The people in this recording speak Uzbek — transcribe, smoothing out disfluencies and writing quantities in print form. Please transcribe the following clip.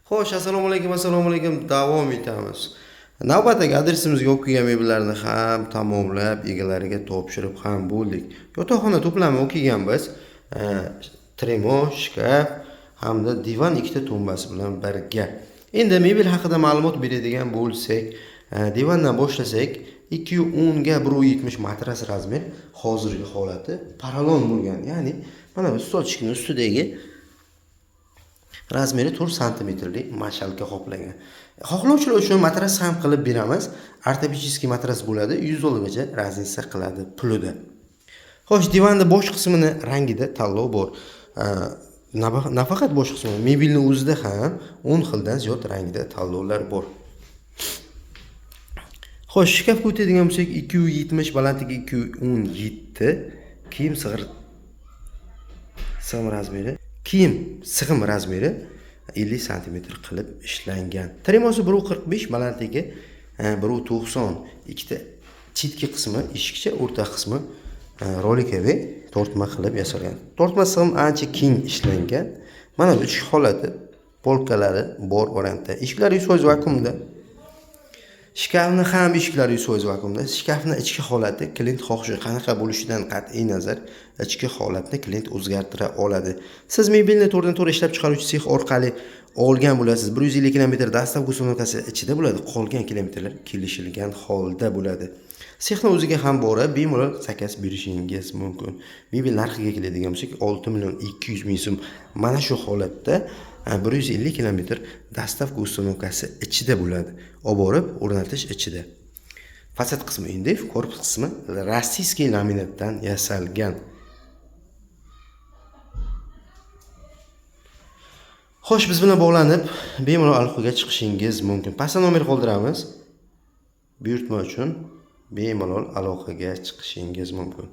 Xo'sh, assalomu alaykum. Davom etamiz. Navbatdagi adresimizga o'qigan mebellarni ham tamomlab, egalariga topshirib ham bo'ldik. Yotoqxona to'plami o'qiganmiz. Tremo, shkaf hamda divan ikkita tumbasi bilan birga. Endi mebel haqida ma'lumot beradigan bo'lsak, divandan boshlasak, 210 ga 170 matras razmer hozirgi holati parallon bo'lgan. Ya'ni mana bu stolchikning ustidagi razmeri 4 santimetrlik mashalka qoplangan. Xohlovchilar uchun matras ham qilib beramiz. Ortopedический matras bo'ladi, 100 dollargacha razniца qiladi pulida. Xo'sh, divanning bosh qismini rangida tanlov bor. Nafaqat bosh qismi, mebelning o'zida ham 10 xildan ziyod rangda tanlovlar bor. Xo'sh, shkafga o'tadigan bo'lsak, 270 balandligi 217 kiyim sig'im razmeri 50 cm qilib ishlangan. Tremosi 1.45 balandligi 1.90. Ikkita chetki qismi eshikcha, o'rta qismi rolikaviy tortma qilib yasalgan. Tortma sig'im ancha keng ishlangan. Mana bu ichki holati, polkalari bor variantda. Eshiklar 100% vakuumda. Shkafni ham eshiklari 100% vakuumda. Shkafning ichki holati klient xohishi qanaqa bo'lishidan qat'iy nazar ichki holatni klient o'zgartira oladi. Siz mebelni to'g'ridan-to'g'ri ishlab chiqaruvchi sex orqali olgan bo'lasiz. 150 km dastavka uстановкасы ichida bo'ladi. Qolgan kilometrlar kelishilgan holda bo'ladi. Sexning o'ziga ham borib, bemalol zakaz berishingiz mumkin. Mebel narxiga keladigan bo'lsak, 6.200.000 so'm. Mana shu holatda 150 km dastavka uстановкасы ichida bo'ladi. Olib borib o'rnatish ichida. Fasad qismi indif, korpus qismi rossiyskiy laminatdan yasalgan. Xo'sh, biz bilan bog'lanib, bemalol aloqaga chiqishingiz mumkin. Pastda nomer qoldiramiz. Buyurtma uchun bemalol aloqaga chiqishingiz mumkin.